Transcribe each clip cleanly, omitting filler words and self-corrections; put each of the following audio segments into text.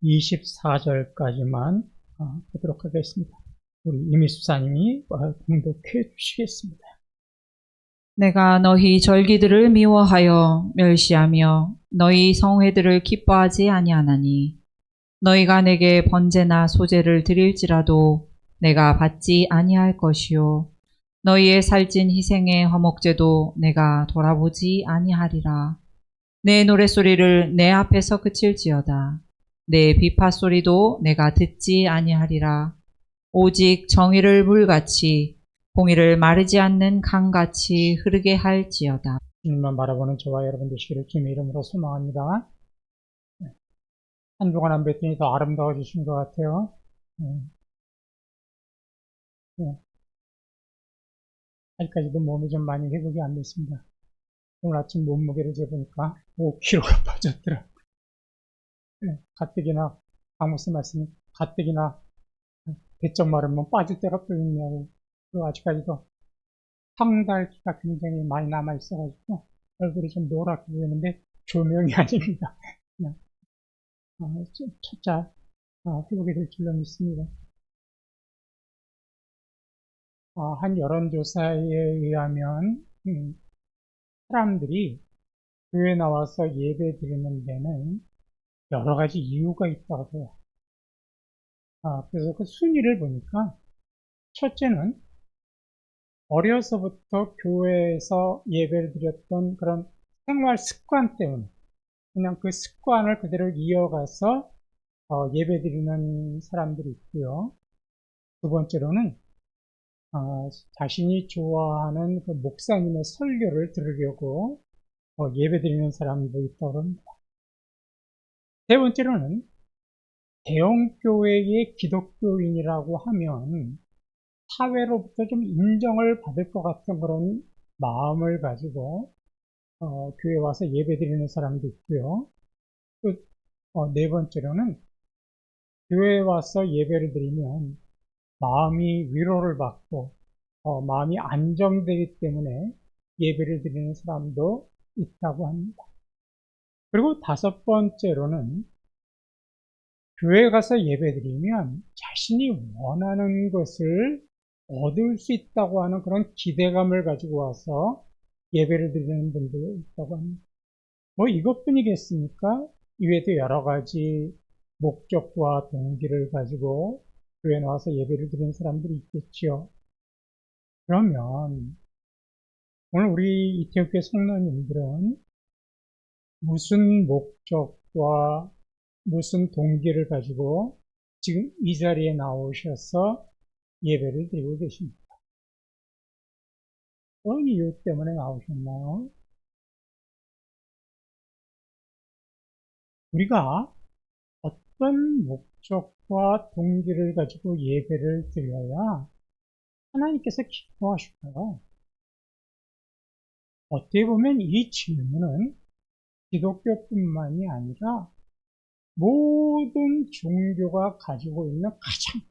24절까지만 보도록 하겠습니다. 우리 이미수사님이 공독해 주시겠습니다. 내가 너희 절기들을 미워하여 멸시하며 너희 성회들을 기뻐하지 아니하나니 너희가 내게 번제나 소제를 드릴지라도 내가 받지 아니할 것이요 너희의 살찐 희생의 화목제도 내가 돌아보지 아니하리라. 내 노랫소리를 내 앞에서 그칠지어다. 내 비파소리도 내가 듣지 아니하리라. 오직 정의를 물같이 공의를 마르지 않는 강같이 흐르게 할지어다. 주님만 바라보는 저와 여러분 되시기를 주님의 이름으로 소망합니다. 한 주간 안 뵀더니 더 아름다워지신 것 같아요. 아직까지도 몸이 좀 많이 회복이 안 됐습니다. 오늘 아침 몸무게를 재보니까 5kg가 빠졌더라고요. 가뜩이나 강목사 말씀이 가뜩이나 배쩍 마르면 빠질 때가 또 있냐고. 그리고 아직까지도 황달기가 굉장히 많이 남아있어가지고 얼굴이 좀 노랗게 보이는데 조명이 아닙니다. 그냥 첫차 회복이 될 줄로 믿습니다. 한 여론조사에 의하면 사람들이 교회 나와서 예배 드리는 데는 여러 가지 이유가 있다고 해요. 그래서 그 순위를 보니까 첫째는 어려서부터 교회에서 예배를 드렸던 그런 생활 습관 때문에 그냥 그 습관을 그대로 이어가서 예배 드리는 사람들이 있고요. 두 번째로는 자신이 좋아하는 그 목사님의 설교를 들으려고 예배 드리는 사람도 있다고 합니다. 세 번째로는 대형교회의 기독교인이라고 하면 사회로부터 좀 인정을 받을 것 같은 그런 마음을 가지고 교회 와서 예배 드리는 사람도 있고요. 또 네 번째로는 교회에 와서 예배를 드리면 마음이 위로를 받고 마음이 안정되기 때문에 예배를 드리는 사람도 있다고 합니다. 그리고 다섯 번째로는 교회에 가서 예배 드리면 자신이 원하는 것을 얻을 수 있다고 하는 그런 기대감을 가지고 와서 예배를 드리는 분도 있다고 합니다. 이것뿐이겠습니까? 이외에도 여러 가지 목적과 동기를 가지고 교회에 나와서 예배를 드리는 사람들이 있겠지요. 그러면 오늘 우리 이태국교회 성도님들은 무슨 목적과 무슨 동기를 가지고 지금 이 자리에 나오셔서 예배를 드리고 계십니까? 어떤 이유 때문에 나오셨나요? 우리가 어떤 목적과 동기를 가지고 예배를 드려야 하나님께서 기뻐하실까요? 어떻게 보면 이 질문은 기독교뿐만이 아니라 모든 종교가 가지고 있는 가장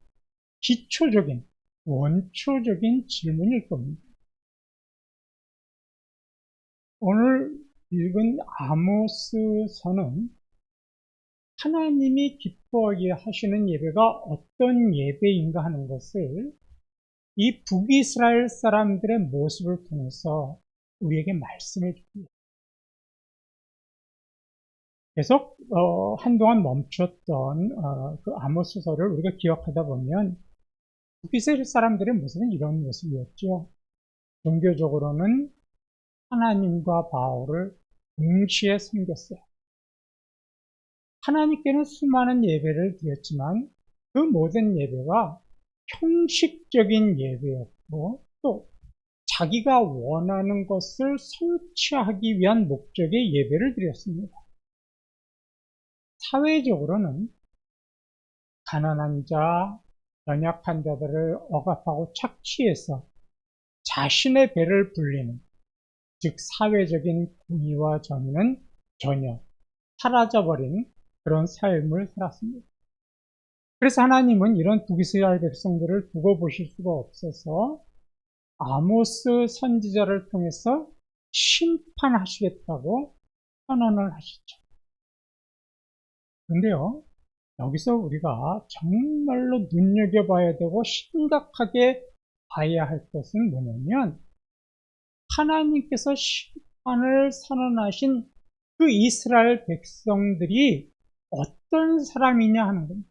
기초적인, 원초적인 질문일 겁니다. 오늘 읽은 아모스서는 하나님이 기뻐하게 하시는 예배가 어떤 예배인가 하는 것을 이 북이스라엘 사람들의 모습을 통해서 우리에게 말씀해 줍니다. 계속 한동안 멈췄던 그 아모스서를 우리가 기억하다 보면 북이스라엘 사람들의 모습은 이런 모습이었죠. 종교적으로는 하나님과 바울을 동시에 섬겼어요. 하나님께는 수많은 예배를 드렸지만 그 모든 예배가 형식적인 예배였고 또 자기가 원하는 것을 성취하기 위한 목적의 예배를 드렸습니다. 사회적으로는 가난한 자, 연약한 자들을 억압하고 착취해서 자신의 배를 불리는, 즉 사회적인 공의와 정의는 전혀 사라져버린 그런 삶을 살았습니다. 그래서 하나님은 이런 북이스라엘 백성들을 두고 보실 수가 없어서 아모스 선지자를 통해서 심판하시겠다고 선언을 하시죠. 그런데요, 여기서 우리가 정말로 눈여겨봐야 되고 심각하게 봐야 할 것은 뭐냐면 하나님께서 심판을 선언하신 그 이스라엘 백성들이 어떤 사람이냐 하는 겁니다.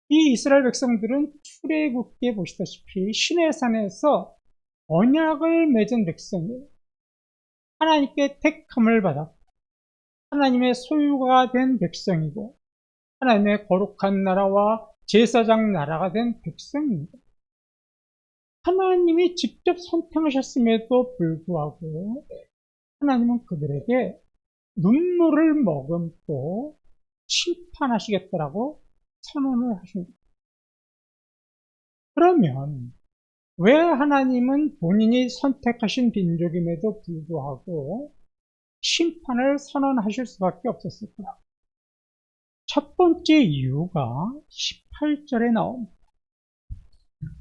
이 이스라엘 백성들은 출애굽기에 보시다시피 시내산에서 언약을 맺은 백성이에요. 하나님께 택함을 받았고 하나님의 소유가 된 백성이고 하나님의 거룩한 나라와 제사장 나라가 된 백성입니다. 하나님이 직접 선택하셨음에도 불구하고 하나님은 그들에게 눈물을 머금고 심판하시겠다라고 선언을 하십니다. 그러면 왜 하나님은 본인이 선택하신 민족임에도 불구하고 심판을 선언하실 수밖에 없었을까요? 첫 번째 이유가 18절에 나옵니다.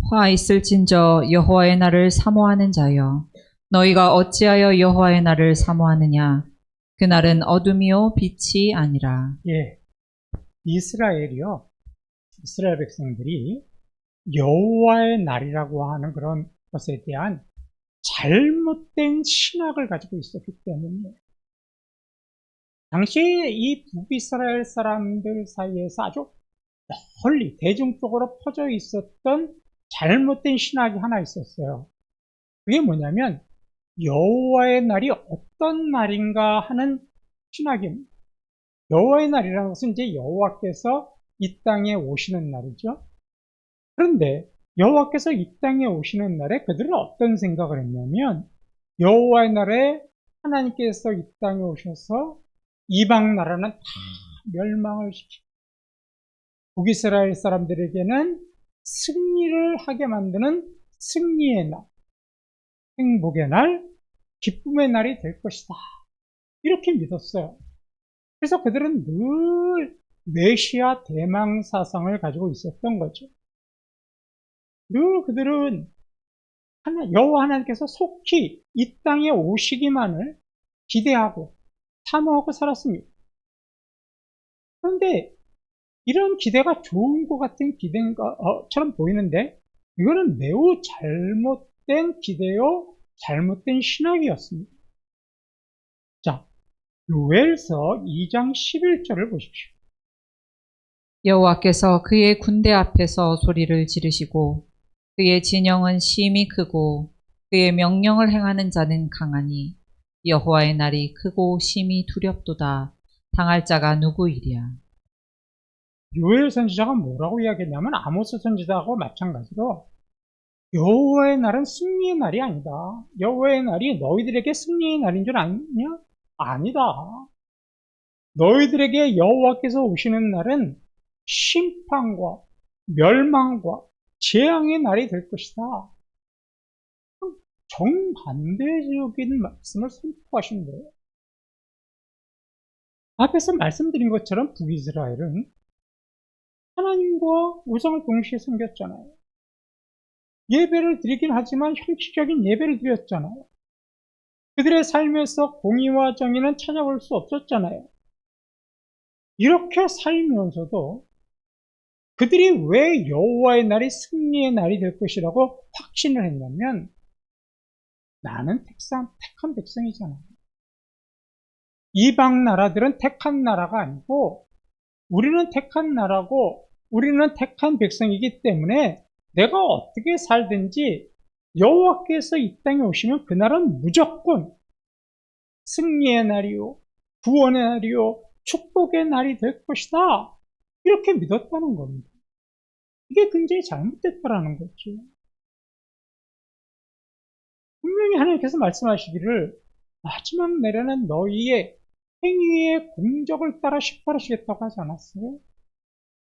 화 있을진저 여호와의 날을 사모하는 자여, 너희가 어찌하여 여호와의 날을 사모하느냐? 그 날은 어둠이요 빛이 아니라. 예, 이스라엘 백성들이 여호와의 날이라고 하는 그런 것에 대한 잘못된 신학을 가지고 있었기 때문에 당시에 이 북이스라엘 사람들 사이에서 아주 널리 대중적으로 퍼져 있었던 잘못된 신학이 하나 있었어요. 그게 뭐냐면 여호와의 날이 어떤 날인가 하는 신학입니다. 여호와의 날이라는 것은 이제 여호와께서 이 땅에 오시는 날이죠. 그런데 여호와께서 이 땅에 오시는 날에 그들은 어떤 생각을 했냐면 여호와의 날에 하나님께서 이 땅에 오셔서 이방 나라는 다 멸망을 시키고 북이스라엘 사람들에게는 승리를 하게 만드는 승리의 날, 행복의 날, 기쁨의 날이 될 것이다. 이렇게 믿었어요. 그래서 그들은 늘 메시아 대망 사상을 가지고 있었던 거죠. 늘 그들은 여호와 하나님께서 속히 이 땅에 오시기만을 기대하고 사모하고 살았습니다. 그런데 이런 기대가 좋은 것 같은 기대처럼 보이는데 이거는 매우 잘못된 기대요, 잘못된 신학이었습니다. 자, 요엘서 2장 11절을 보십시오. 여호와께서 그의 군대 앞에서 소리를 지르시고 그의 진영은 심히 크고 그의 명령을 행하는 자는 강하니 여호와의 날이 크고 심히 두렵도다. 당할 자가 누구이랴. 요엘 선지자가 뭐라고 이야기했냐면 아모스 선지자하고 마찬가지로 여호와의 날은 승리의 날이 아니다. 여호와의 날이 너희들에게 승리의 날인 줄 아냐? 아니다. 너희들에게 여호와께서 오시는 날은 심판과 멸망과 재앙의 날이 될 것이다. 정반대적인 말씀을 선포하신 거예요. 앞에서 말씀드린 것처럼 북이스라엘은 하나님과 우상을 동시에 섬겼잖아요. 예배를 드리긴 하지만 형식적인 예배를 드렸잖아요. 그들의 삶에서 공의와 정의는 찾아볼 수 없었잖아요. 이렇게 살면서도 그들이 왜 여호와의 날이 승리의 날이 될 것이라고 확신을 했냐면 나는 택한 백성이잖아. 이방 나라들은 택한 나라가 아니고 우리는 택한 나라고 우리는 택한 백성이기 때문에 내가 어떻게 살든지 여호와께서 이 땅에 오시면 그날은 무조건 승리의 날이요, 구원의 날이요, 축복의 날이 될 것이다. 이렇게 믿었다는 겁니다. 이게 굉장히 잘못됐다라는 거죠. 분명히 하나님께서 말씀하시기를 마지막 날에는 너희의 행위의 공적을 따라 심판하시겠다고 하지 않았어요?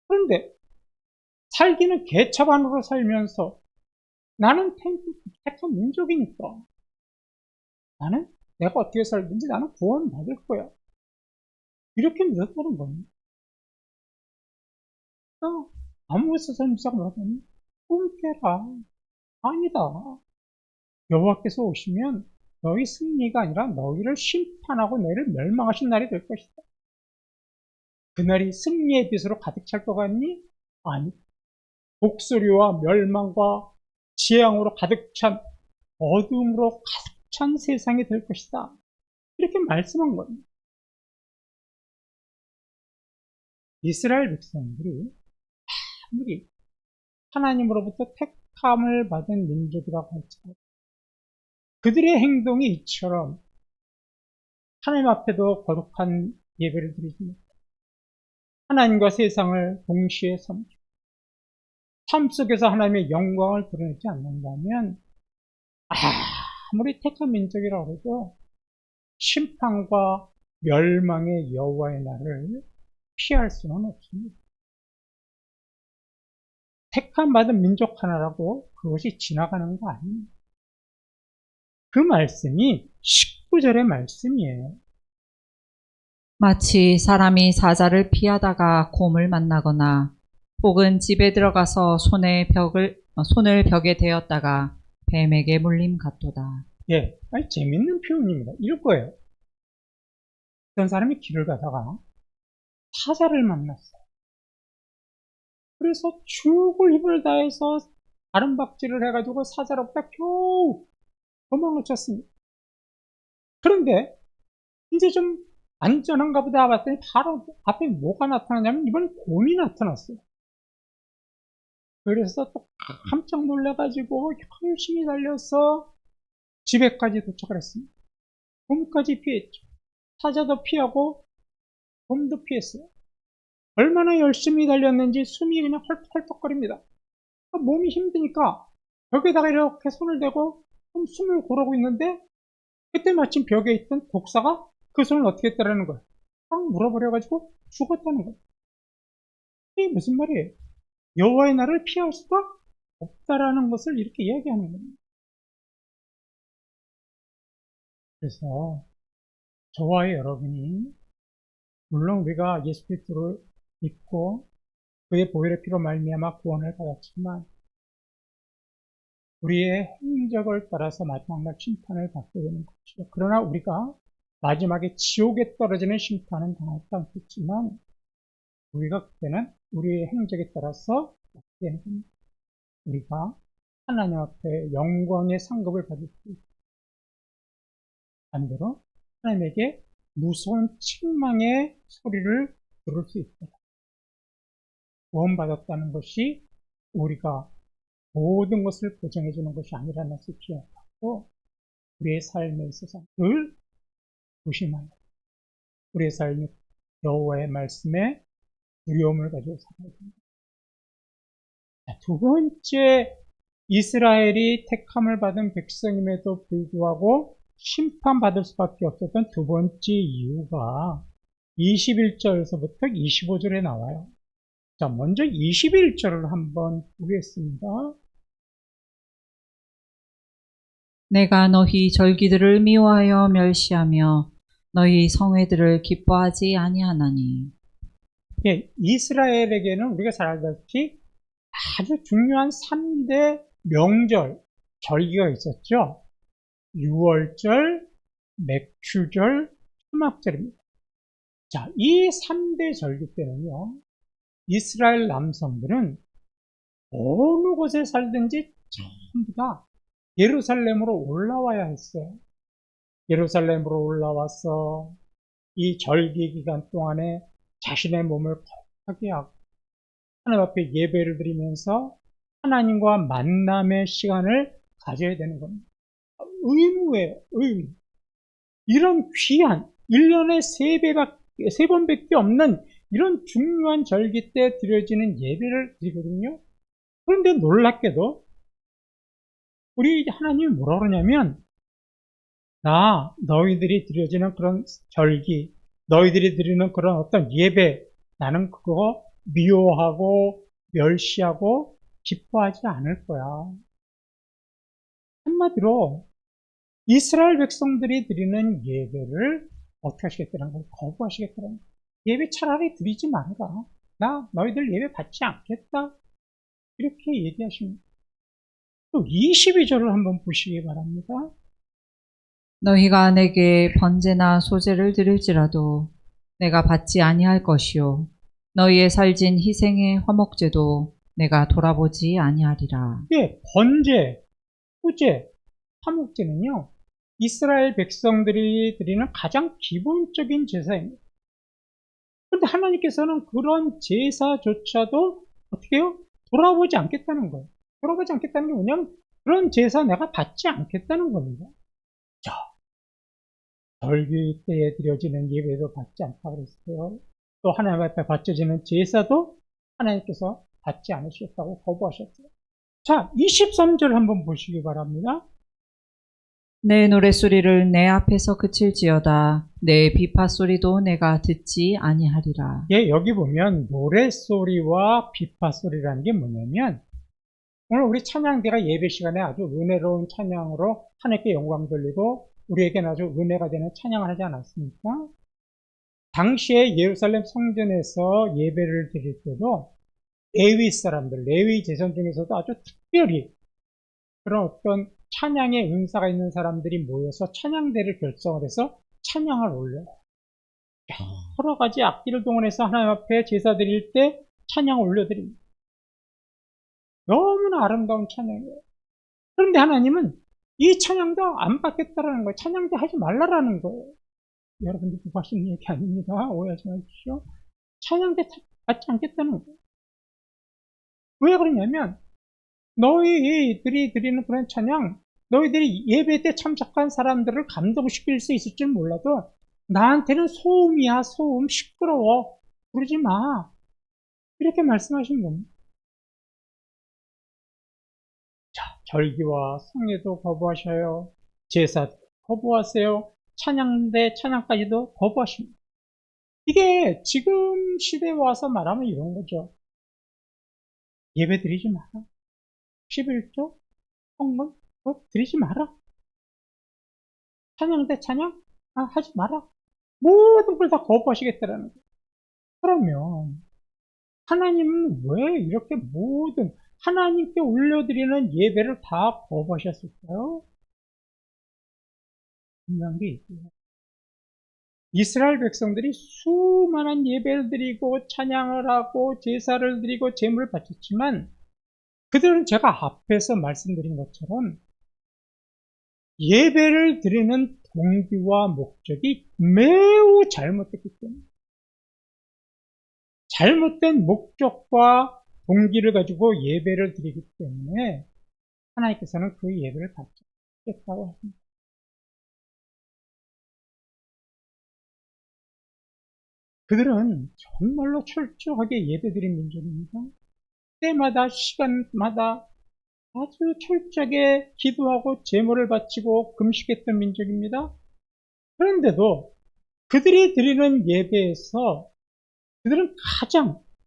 그런데 살기는 개차반으로 살면서 나는 택한 민족이니까 나는 내가 어떻게 살든지 나는 구원받을 거야. 이렇게 믿었다는 겁니다. 아모스 선지자가 뭐라더니 꿈 깨라. 아니다. 여호와께서 오시면 너희 승리가 아니라 너희를 심판하고 너희를 멸망하신 날이 될 것이다. 그날이 승리의 빛으로 가득 찰 것 같니? 아니, 독수리와 멸망과 재앙으로 가득 찬 어둠으로 가득 찬 세상이 될 것이다. 이렇게 말씀한 겁니다. 이스라엘 백성들이 아무리 하나님으로부터 택함을 받은 민족이라고 할지라도 그들의 행동이 이처럼 하나님 앞에도 거룩한 예배를 드리지 못하고 하나님과 세상을 동시에 섬기고 삶 속에서 하나님의 영광을 드러내지 않는다면 아무리 택한 민족이라고 해도 심판과 멸망의 여호와의 날을 피할 수는 없습니다. 택함 받은 민족 하나라고 그것이 지나가는 거 아닙니다. 그 말씀이 19절의 말씀이에요. 마치 사람이 사자를 피하다가 곰을 만나거나 혹은 집에 들어가서 손을 벽에 대었다가 뱀에게 물림 같도다. 예, 아니, 재밌는 표현입니다. 이럴 거예요. 어떤 사람이 길을 가다가 사자를 만났어요. 그래서 죽을 힘을 다해서 아름박질을 해가지고 사자로부터 겨우 도망을 쳤습니다. 그런데 이제 좀 안전한가 보다 봤더니 바로 앞에 뭐가 나타나냐면 이번엔 곰이 나타났어요. 그래서 또 깜짝 놀라가지고 열심히 달려서 집에까지 도착을 했습니다. 곰까지 피했죠. 사자도 피하고 곰도 피했어요. 얼마나 열심히 달렸는지 숨이 그냥 헐떡헐떡거립니다. 몸이 힘드니까 벽에다가 이렇게 손을 대고 좀 숨을 고르고 있는데 그때 마침 벽에 있던 독사가 그 손을 어떻게 했다라는 거예요. 딱 물어버려가지고 죽었다는 거예요. 이게 무슨 말이에요? 여호와의 날을 피할 수가 없다라는 것을 이렇게 이야기하는 겁니다. 그래서 저와 여러분이 물론 우리가 예수 그리스도를 믿고 그의 보혈의 피로 말미암아 구원을 받았지만 우리의 행적을 따라서 마지막 날 심판을 받게 되는 것이죠. 그러나 우리가 마지막에 지옥에 떨어지는 심판은 당하지 않겠지만 우리가 그때는 우리의 행적에 따라서 어떻게 되는 겁니다. 우리가 하나님 앞에 영광의 상급을 받을 수 있고 반대로 하나님에게 무서운 책망의 소리를 들을 수 있다. 구원받았다는 것이 우리가 모든 것을 보장해 주는 것이 아니라는 것을 기억하고 우리의 삶에 있어서 늘 조심하여 우리의 삶이 여호와의 말씀에 두려움을 가지고 살아야 됩니다. 두 번째, 이스라엘이 택함을 받은 백성임에도 불구하고 심판받을 수밖에 없었던 두 번째 이유가 21절에서부터 25절에 나와요. 자, 먼저 21절을 한번 보겠습니다. 내가 너희 절기들을 미워하여 멸시하며 너희 성회들을 기뻐하지 아니하나니. 예, 이스라엘에게는 우리가 잘 알다시피 아주 중요한 3대 명절, 절기가 있었죠. 유월절, 맥추절, 초막절입니다. 자, 이 3대 절기 때는요, 이스라엘 남성들은 어느 곳에 살든지 전부 다 예루살렘으로 올라와야 했어요. 예루살렘으로 올라와서 이 절기 기간 동안에 자신의 몸을 거룩하게 하고 하나님 앞에 예배를 드리면서 하나님과 만남의 시간을 가져야 되는 겁니다. 의무예요, 의무. 이런 귀한 1년에 3번밖에 없는 이런 중요한 절기 때 드려지는 예배를 드리거든요. 그런데 놀랍게도 우리 하나님이 뭐라 그러냐면 너희들이 드려지는 그런 절기, 너희들이 드리는 그런 어떤 예배, 나는 그거 미워하고 멸시하고 기뻐하지 않을 거야. 한마디로 이스라엘 백성들이 드리는 예배를 어떻게 하시겠다는 거예요? 거부하시겠다는 거예요. 예배 차라리 드리지 말아라. 너희들 예배 받지 않겠다. 이렇게 얘기하십니다. 또 22절을 한번 보시기 바랍니다. 너희가 내게 번제나 소제를 드릴지라도 내가 받지 아니할 것이요 너희의 살진 희생의 화목제도 내가 돌아보지 아니하리라. 예, 번제, 후제, 화목제는요, 이스라엘 백성들이 드리는 가장 기본적인 제사입니다. 그런데 하나님께서는 그런 제사조차도 어떻게 해요? 돌아보지 않겠다는 거예요. 돌아보지 않겠다는 게 뭐냐면 그런 제사 내가 받지 않겠다는 겁니다. 자, 절기 때에 드려지는 예배도 받지 않다고 그랬어요. 또 하나님 앞에 바쳐지는 제사도 하나님께서 받지 않으셨다고 거부하셨어요. 자, 23절 한번 보시기 바랍니다. 내 노랫소리를 내 앞에서 그칠지어다 내 비파소리도 내가 듣지 아니하리라. 예, 여기 보면 노랫소리와 비파소리라는 게 뭐냐면 오늘 우리 찬양대가 예배 시간에 아주 은혜로운 찬양으로 하나님께 영광 돌리고 우리에게는 아주 은혜가 되는 찬양을 하지 않았습니까? 당시에 예루살렘 성전에서 예배를 드릴 때도 레위 사람들, 레위 제선 중에서도 아주 특별히 그런 어떤 찬양의 은사가 있는 사람들이 모여서 찬양대를 결성을 해서 찬양을 올려요. 여러 가지 악기를 동원해서 하나님 앞에 제사 드릴 때 찬양을 올려드립니다. 너무나 아름다운 찬양이에요. 그런데 하나님은 이 찬양도 안 받겠다라는 거예요. 찬양도 하지 말라라는 거예요. 여러분들 누가 하시는 얘기 아닙니다. 오해하지 마십시오. 찬양도 받지 않겠다는 거예요. 왜 그러냐면 너희들이 드리는 그런 찬양, 너희들이 예배 때 참석한 사람들을 감동시킬 수 있을 줄 몰라도 나한테는 소음이야, 소음, 시끄러워, 부르지 마. 이렇게 말씀하신 겁니다. 자, 절기와 성례도 거부하셔요. 제사 거부하세요. 찬양대 찬양까지도 거부하십니다. 이게 지금 시대에 와서 말하면 이런 거죠. 예배 드리지 마라. 11조, 성문, 그거 드리지 마라. 찬양대 찬양? 하지 마라. 모든 걸 다 거부하시겠다라는 거예요. 그러면 하나님은 왜 이렇게 모든 하나님께 올려드리는 예배를 다 거부하셨을까요? 분명한 게 있고요. 이스라엘 백성들이 수많은 예배를 드리고 찬양을 하고 제사를 드리고 제물을 바쳤지만 그들은 제가 앞에서 말씀드린 것처럼 예배를 드리는 동기와 목적이 매우 잘못됐기 때문에 잘못된 목적과 동기를 가지고 예배를 드리기 때문에 하나님께서는 그 예배를 받지 않겠다고 하십니다. 그들은 정말로 철저하게 예배드린 민족입니다. 때마다 시간마다 아주 철저하게 기도하고 제물을 바치고 금식했던 민족입니다. 그런데도 그들이 드리는 예배에서 그들은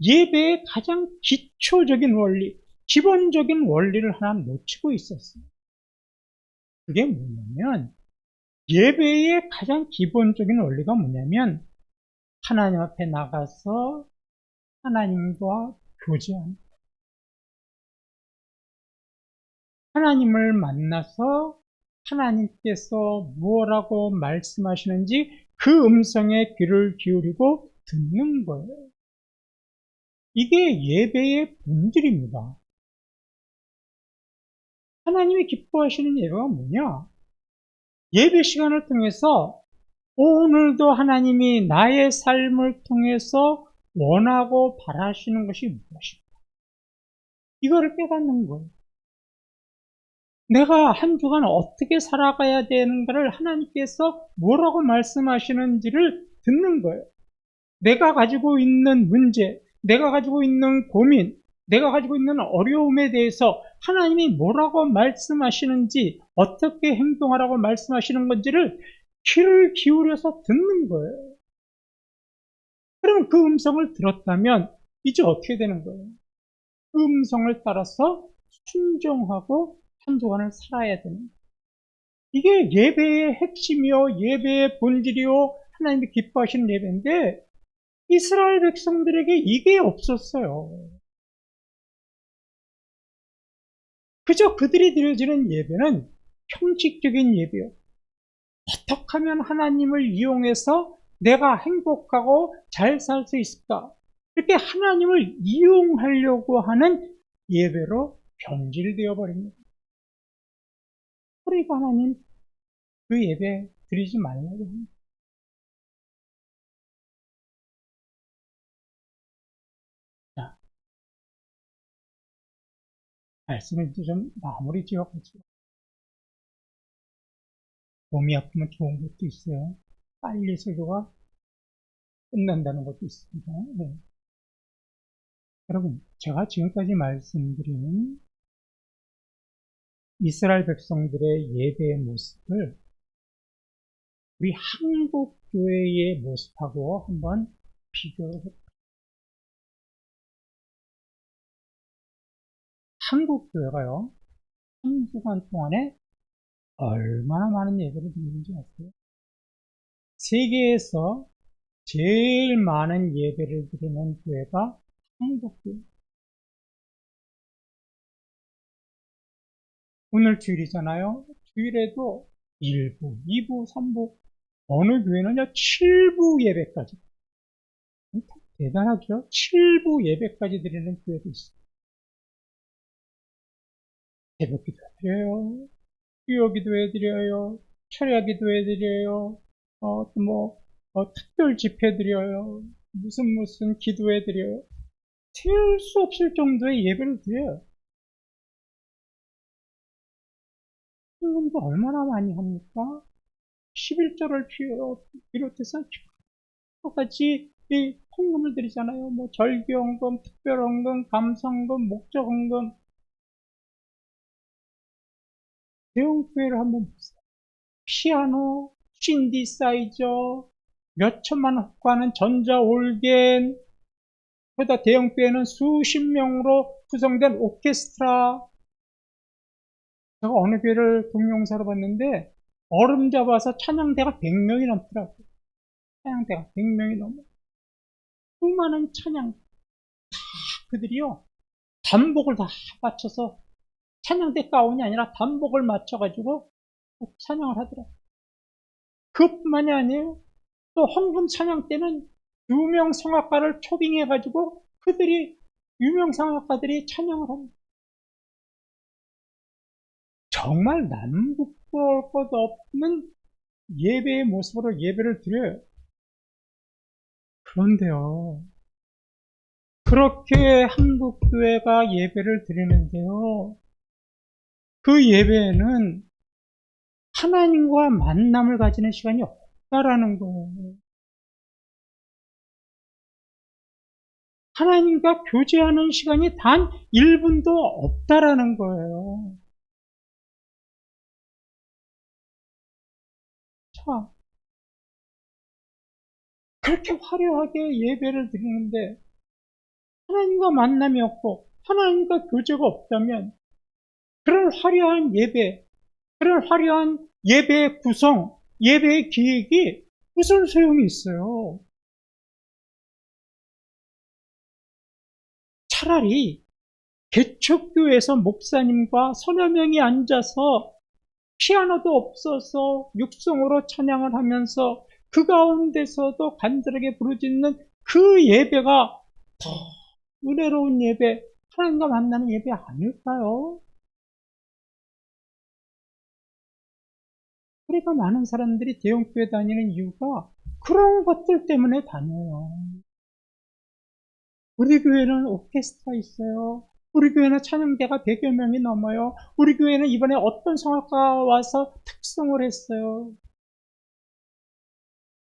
예배의 가장 기초적인 원리, 기본적인 원리를 하나 놓치고 있었어요. 그게 뭐냐면 예배의 가장 기본적인 원리가 뭐냐면 하나님 앞에 나가서 하나님과 교제하는, 하나님을 만나서 하나님께서 무엇라고 말씀하시는지 그 음성에 귀를 기울이고 듣는 거예요. 이게 예배의 본질입니다. 하나님이 기뻐하시는 예배가 뭐냐? 예배 시간을 통해서 오늘도 하나님이 나의 삶을 통해서 원하고 바라시는 것이 무엇인가? 이거를 깨닫는 거예요. 내가 한 주간 어떻게 살아가야 되는가를 하나님께서 뭐라고 말씀하시는지를 듣는 거예요. 내가 가지고 있는 문제, 내가 가지고 있는 고민, 내가 가지고 있는 어려움에 대해서 하나님이 뭐라고 말씀하시는지, 어떻게 행동하라고 말씀하시는 건지를 귀를 기울여서 듣는 거예요. 그럼 그 음성을 들었다면 이제 어떻게 되는 거예요? 그 음성을 따라서 순종하고 한 주간을 살아야 되는 거예요. 이게 예배의 핵심이요, 예배의 본질이요, 하나님이 기뻐하시는 예배인데 이스라엘 백성들에게 이게 없었어요. 그저 그들이 드려지는 예배는 형식적인 예배요. 어떻게 하면 하나님을 이용해서 내가 행복하고 잘 살 수 있을까? 이렇게 하나님을 이용하려고 하는 예배로 변질되어 버립니다. 그러니까 하나님 그 예배 드리지 말라고 합니다. 자, 말씀을 이제 좀 마무리 지어가지고. 몸이 아프면 좋은 것도 있어요. 빨리 설교가 끝난다는 것도 있습니다. 네. 여러분, 제가 지금까지 말씀드린 이스라엘 백성들의 예배의 모습을 우리 한국 교회의 모습하고 한번 비교해볼까요? 한국 교회가요, 한 주간 동안에 얼마나 많은 예배를 드리는지 아세요? 세계에서 제일 많은 예배를 드리는 교회가 한국 교회. 오늘 주일이잖아요. 주일에도 1부, 2부, 3부, 어느 교회는요, 7부 예배까지. 대단하죠? 7부 예배까지 드리는 교회도 있어요. 새벽 기도 해드려요. 수요 기도 해드려요. 철야 기도 해드려요. 특별 집회 드려요. 무슨 기도 해드려요. 셀 수 없을 정도의 예배를 드려요. 헌금도 얼마나 많이 합니까? 11절을 비롯해서 똑같이 이 헌금을 드리잖아요. 뭐 절기헌금, 특별헌금, 감성금, 목적헌금. 대형교회를 한번 보세요. 피아노, 신디사이저, 몇 천만 호가는 전자올겐, 그러다 대형교회는 수십 명으로 구성된 오케스트라. 제가 어느 교회를 동영사로 봤는데 얼음 잡아서 찬양대가 100명이 넘더라고요. 찬양대가 100명이 넘어. 수많은 찬양, 그들이요, 단복을 다 맞춰서, 찬양대 가운이 아니라 단복을 맞춰가지고 찬양을 하더라고요. 그것뿐만이 아니에요. 또 헌금 찬양 때는 유명 성악가를 초빙해가지고 그들이, 유명 성악가들이 찬양을 합니다. 정말 남북볼 것 없는 예배의 모습으로 예배를 드려요. 그런데요, 그렇게 한국교회가 예배를 드리는데요, 그 예배에는 하나님과 만남을 가지는 시간이 없다라는 거예요. 하나님과 교제하는 시간이 단 1분도 없다라는 거예요. 자, 그렇게 화려하게 예배를 드리는데 하나님과 만남이 없고 하나님과 교제가 없다면 그런 화려한 예배, 그런 화려한 예배의 구성, 예배의 기획이 무슨 소용이 있어요? 차라리 개척교회에서 목사님과 서너 명이 앉아서 피아노도 없어서 육성으로 찬양을 하면서 그 가운데서도 간절하게 부르짖는 그 예배가 더 은혜로운 예배, 하나님과 만나는 예배 아닐까요? 그러니까 많은 사람들이 대형교회 다니는 이유가 그런 것들 때문에 다녀요. 우리 교회는 오케스트라 있어요. 우리 교회는 찬양대가 100여 명이 넘어요. 우리 교회는 이번에 어떤 성악가가 와서 특성을 했어요.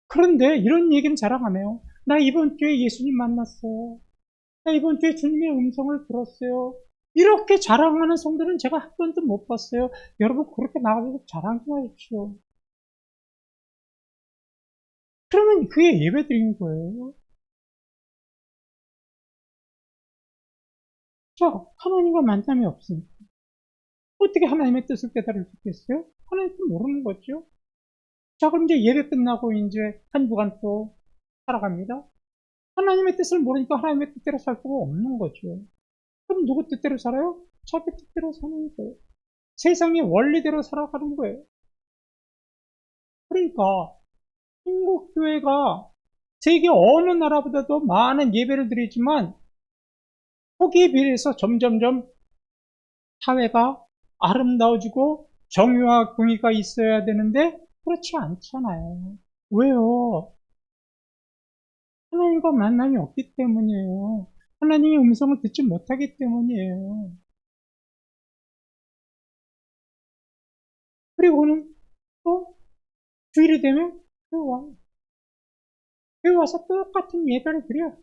그런데 이런 얘기는 자랑 안 해요. 나 이번 주에 예수님 만났어요. 나 이번 주에 주님의 음성을 들었어요. 이렇게 자랑하는 성도는 제가 한 번도 못 봤어요. 여러분 그렇게 나가서 자랑하지 마십시오. 그러면 그게 예배 드린 거예요. 자, 하나님과 만남이 없으니까 어떻게 하나님의 뜻을 깨달을 수 있겠어요? 하나님 뜻 모르는 거죠. 자, 그럼 이제 예배 끝나고 이제 한 주간 또 살아갑니다. 하나님의 뜻을 모르니까 하나님의 뜻대로 살 수가 없는 거죠. 그럼 누구 뜻대로 살아요? 자기 뜻대로 사는 거예요. 세상의 원리대로 살아가는 거예요. 그러니까 한국 교회가 세계 어느 나라보다도 많은 예배를 드리지만 거기에 비해서 점점점 사회가 아름다워지고 정의와 공의가 있어야 되는데 그렇지 않잖아요. 왜요? 하나님과 만남이 없기 때문이에요. 하나님의 음성을 듣지 못하기 때문이에요. 그리고는 또 주일이 되면 교회 와서 똑같은 예배를 드려요.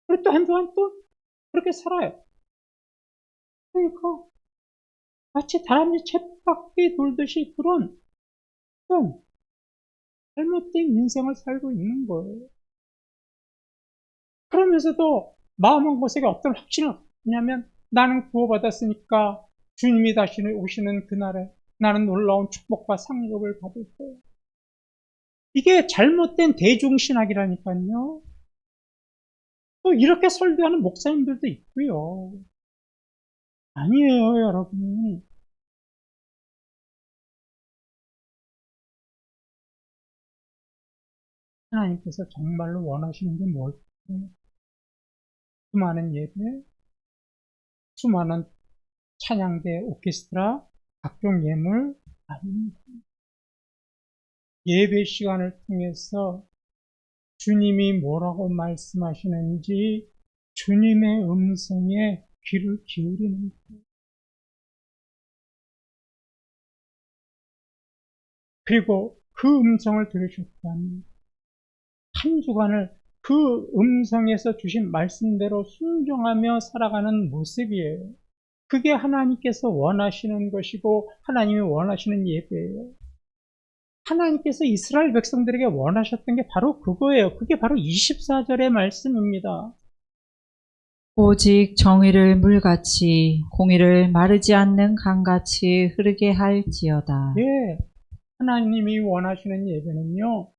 그리고 또 한동안 또 그렇게 살아요. 그러니까 마치 다람쥐 쳇바퀴 돌듯이 그런 좀 잘못된 인생을 살고 있는 거예요. 그러면서도 마음 한구석에 어떤 확신을 갖냐면 나는 구원받았으니까 주님이 다시 오시는 그날에 나는 놀라운 축복과 상급을 받을 거예요. 이게 잘못된 대중신학이라니까요. 또 이렇게 설교하는 목사님들도 있고요. 아니에요, 여러분. 하나님께서 정말로 원하시는 게 뭘까요? 수많은 예배, 수많은 찬양대, 오케스트라, 각종 예물, 아닙니다. 예배 시간을 통해서 주님이 뭐라고 말씀하시는지 주님의 음성에 귀를 기울이는 거예요. 그리고 그 음성을 들으셨다면 한 주간을 그 음성에서 주신 말씀대로 순종하며 살아가는 모습이에요. 그게 하나님께서 원하시는 것이고 하나님이 원하시는 예배예요. 하나님께서 이스라엘 백성들에게 원하셨던 게 바로 그거예요. 그게 바로 24절의 말씀입니다. 오직 정의를 물같이 공의를 마르지 않는 강같이 흐르게 할지어다. 예, 하나님이 원하시는 예배는요.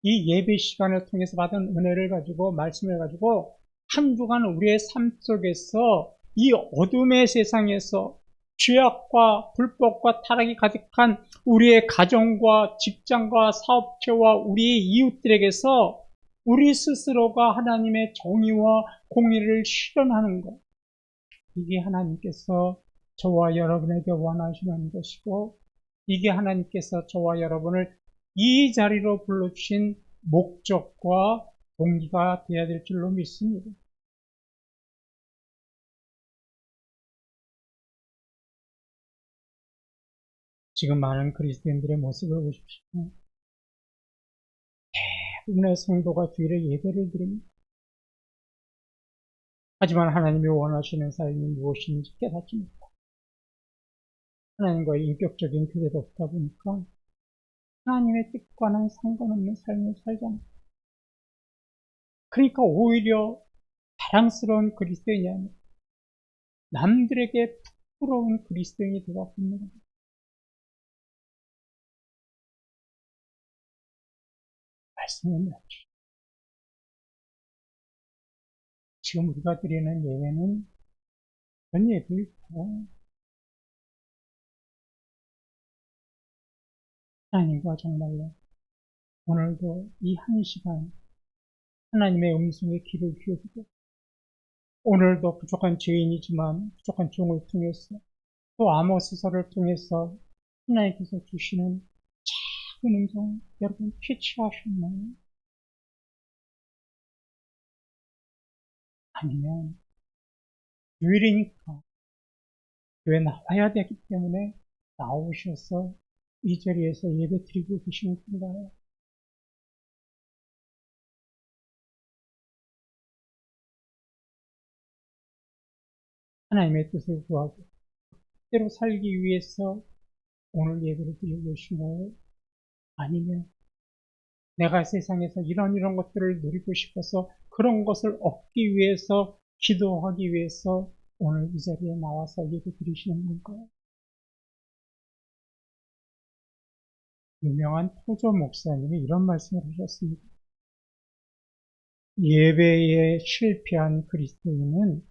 이 예배 시간을 통해서 받은 은혜를 가지고 말씀을 가지고 한 주간 우리의 삶 속에서 이 어둠의 세상에서 죄악과 불법과 타락이 가득한 우리의 가정과 직장과 사업체와 우리의 이웃들에게서 우리 스스로가 하나님의 정의와 공의를 실현하는 것. 이게 하나님께서 저와 여러분에게 원하시는 것이고 이게 하나님께서 저와 여러분을 이 자리로 불러주신 목적과 동기가 되어야 될 줄로 믿습니다. 지금 많은 그리스도인들의 모습을 보십시오. 대부분의 성도가 주일에 예배를 드립니다. 하지만 하나님이 원하시는 삶이 무엇인지 깨닫지 못하고 하나님과의 인격적인 교제도 없다 보니까 하나님의 뜻과는 상관없는 삶을 살잖아요. 그러니까 오히려 자랑스러운 그리스도인이 아니라 남들에게 부끄러운 그리스도인이 되어갑니다. 말씀을 맺죠. 지금 우리가 드리는 예배는 그런 예배일까요? 하나님과 정말로 오늘도 이 한 시간 하나님의 음성에 귀를 기울이고 오늘도 부족한 죄인이지만 부족한 종을 통해서 또 아모스서를 통해서 하나님께서 주시는 작은 음성 여러분 캐치하셨나요? 아니면 유일이니까 교회 나와야 되기 때문에 나오셔서 이 자리에서 예배 드리고 계시는 건가요? 하나님의 뜻을 구하고 뜻대로 살기 위해서 오늘 예배를 드리고 계신가요? 아니면 내가 세상에서 이런 것들을 누리고 싶어서 그런 것을 얻기 위해서 기도하기 위해서 오늘 이 자리에 나와서 예배 드리시는 건가요? 유명한 토조 목사님이 이런 말씀을 하셨습니다. 예배에 실패한 그리스도인은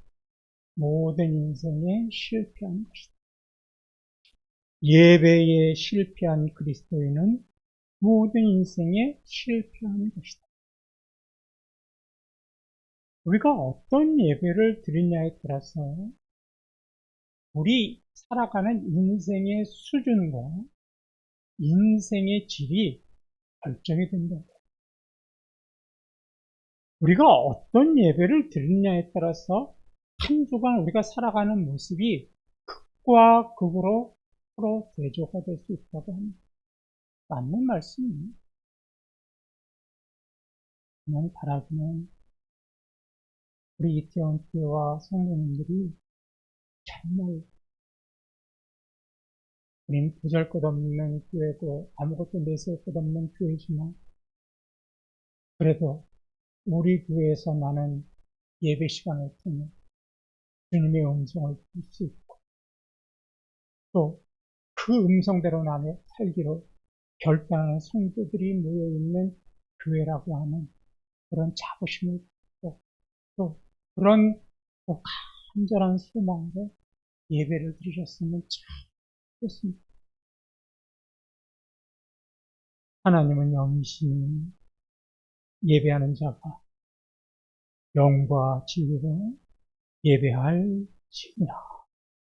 모든 인생에 실패한 것이다. 예배에 실패한 그리스도인은 모든 인생에 실패하는 것이다. 우리가 어떤 예배를 드리냐에 따라서 우리 살아가는 인생의 수준과 인생의 질이 결정이 된다. 우리가 어떤 예배를 드리냐에 따라서 한 주간 우리가 살아가는 모습이 극과 극으로 서로 대조가 될 수 있다고 합니다. 맞는 말씀입니다. 저는 바라기는 우리 이태원 교회와 성도님들이 정말 우린 보잘것없는 교회고 아무것도 내세울 것 없는 교회지만 그래도 우리 교회에서 나는 예배 시간을 통해 주님의 음성을 들을 수 있고 또 그 음성대로 나의 살기로 결단하는 성도들이 모여있는 교회라고 하는 그런 자부심을 갖고 또 그런 또 간절한 소망으로 예배를 드리셨으면 참 좋겠습니다. 하나님은 영이시니 예배하는 자가 영과 진리로 예배할지니라.